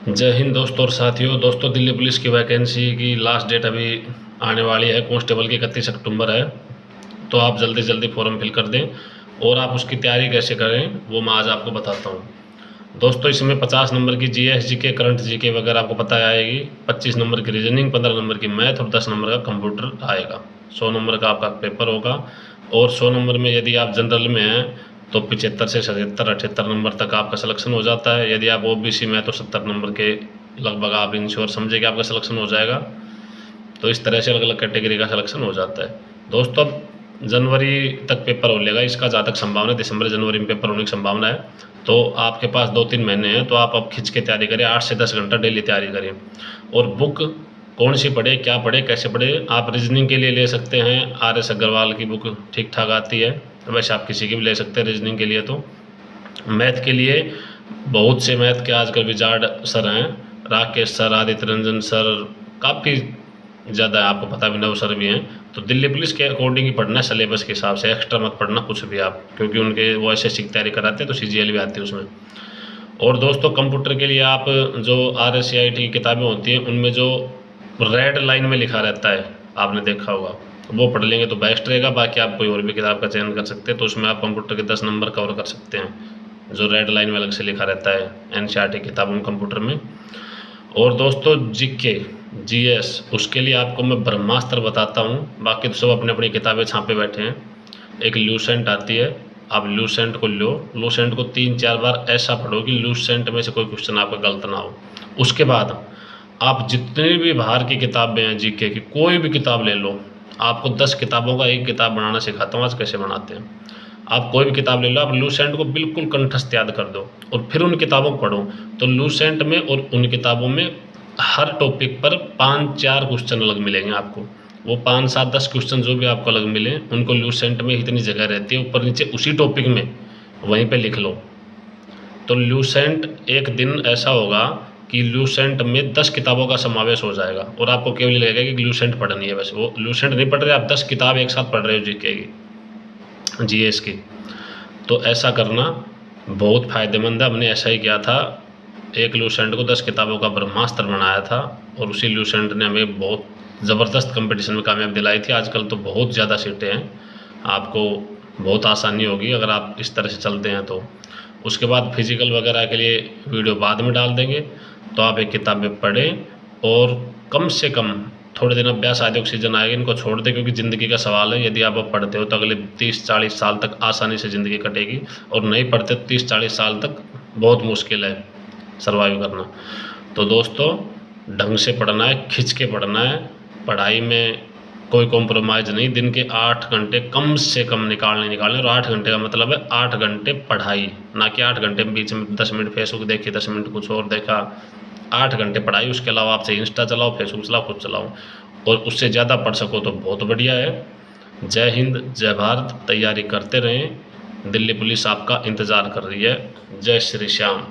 जय हिंद दोस्तों और साथियों। दोस्तों, दिल्ली पुलिस की वैकेंसी की लास्ट डेट अभी आने वाली है। कांस्टेबल की 31 अक्टूबर है। तो आप जल्दी जल्दी फॉर्म फिल कर दें। और आप उसकी तैयारी कैसे करें वो मैं आज आपको बताता हूँ। दोस्तों, इसमें 50 नंबर की जीएस जीके करंट जीके वगैरह आपको पता आएगी। 25 नंबर की रीजनिंग, 15 नंबर की मैथ और 10 नंबर का कंप्यूटर आएगा। 100 नंबर का आपका पेपर होगा। और 100 नंबर में यदि आप जनरल में हैं तो 75 से 77 78 नंबर तक आपका सिलेक्शन हो जाता है। यदि आप ओबीसी में हैं तो 70 नंबर के लगभग आप इंश्योर समझे कि आपका सिलेक्शन हो जाएगा। तो इस तरह से अलग अलग कैटेगरी का सिलेक्शन हो जाता है। दोस्तों, अब जनवरी तक पेपर हो लेगा, इसका जहाँ तक संभावना है दिसंबर जनवरी में पेपर होने की संभावना है। तो आपके पास 2-3 महीने हैं, तो आप अब खिंच के तैयारी करें। 8 से 10 घंटा डेली तैयारी करें। और बुक कौन सी पढ़े, क्या पढ़े, कैसे पढ़े, आप रीजनिंग के लिए ले सकते हैं RS अग्रवाल की बुक, ठीक ठाक आती है। वैसे आप किसी की भी ले सकते हैं रीजनिंग के लिए। तो मैथ के लिए बहुत से मैथ के आजकल विजार्ड सर हैं, राकेश सर, आदित्य रंजन सर, काफ़ी ज़्यादा है, आपको पता भी, नव सर भी हैं। तो दिल्ली पुलिस के अकॉर्डिंग ही पढ़ना है, सिलेबस के हिसाब से। एक्स्ट्रा मत पढ़ना कुछ भी आप, क्योंकि उनके वो SSC की तैयारी कराते हैं तो CGL भी आती है उसमें। और दोस्तों, कंप्यूटर के लिए आप जो RSCIT की किताबें होती हैं उनमें जो रेड लाइन में लिखा रहता है, आपने देखा होगा, वो पढ़ लेंगे तो बेस्ट रहेगा। बाकी आप कोई और भी किताब का चयन कर सकते हैं, तो उसमें आप कंप्यूटर के 10 नंबर कवर कर सकते हैं, जो रेड लाइन में अलग से लिखा रहता है NCERT किताबों में, कंप्यूटर में। और दोस्तों, GK GS उसके लिए आपको मैं ब्रह्मास्त्र बताता हूँ। बाकी तो सब अपनी अपनी किताबें छापे बैठे हैं। एक लूसेंट आती है, आप लूसेंट को लो। लूसेंट को 3-4 बार ऐसा पढ़ो कि लूसेंट में से कोई क्वेश्चन आपका गलत ना हो। उसके बाद आप जितनी भी बाहर की किताबें हैं GK की, कोई भी किताब ले लो। आपको 10 किताबों का एक किताब बनाना सिखाता हूँ आज, कैसे बनाते हैं। आप कोई भी किताब ले लो, आप लूसेंट को बिल्कुल कंठस्थ याद कर दो और फिर उन किताबों को पढ़ो। तो लूसेंट में और उन किताबों में हर टॉपिक पर 5-4 क्वेश्चन अलग मिलेंगे आपको। वो 5-7-10 क्वेश्चन जो भी आपको अलग मिले, उनको लूसेंट में इतनी जगह रहती है ऊपर नीचे उसी टॉपिक में, वहीं पे लिख लो। तो लूसेंट एक दिन ऐसा होगा कि लूसेंट में 10 किताबों का समावेश हो जाएगा और आपको केवल लगेगा कि लूसेंट पढ़नी है। वैसे वो लूसेंट नहीं पढ़ रहे, आप 10 किताब एक साथ पढ़ रहे हो GK की, GS की। तो ऐसा करना बहुत फ़ायदेमंद है। हमने ऐसा ही किया था, एक लूसेंट को 10 किताबों का ब्रह्मास्त्र बनाया था और उसी लूसेंट ने हमें बहुत ज़बरदस्त कंपटीशन में कामयाब दिलाई थी। आजकल तो बहुत ज़्यादा सीटें हैं, आपको बहुत आसानी होगी अगर आप इस तरह से चलते हैं तो। उसके बाद फिजिकल वगैरह के लिए वीडियो बाद में डाल देंगे, तो आप एक किताब में पढ़ें और कम से कम थोड़े दिन अभ्यास, आदि ऑक्सीजन आएगा, इनको छोड़ दें, क्योंकि ज़िंदगी का सवाल है। यदि आप अब पढ़ते हो तो अगले 30-40 साल तक आसानी से ज़िंदगी कटेगी, और नहीं पढ़ते तो 30-40 साल तक बहुत मुश्किल है सर्वाइव करना। तो दोस्तों, ढंग से पढ़ना है, खिंच के पढ़ना है। पढ़ाई में कोई कॉम्प्रोमाइज़ नहीं। दिन के 8 घंटे कम से कम निकालने। और 8 घंटे का मतलब है 8 घंटे पढ़ाई, ना कि 8 घंटे में बीच में 10 मिनट फेसबुक देखी, 10 मिनट कुछ और देखा। 8 घंटे पढ़ाई, उसके अलावा आप चाहे इंस्टा चलाओ, फेसबुक चलाओ, खुद चलाओ, और उससे ज़्यादा पढ़ सको तो बहुत बढ़िया है। जय हिंद, जय भारत। तैयारी करते रहें, दिल्ली पुलिस आपका इंतज़ार कर रही है। जय श्री श्याम।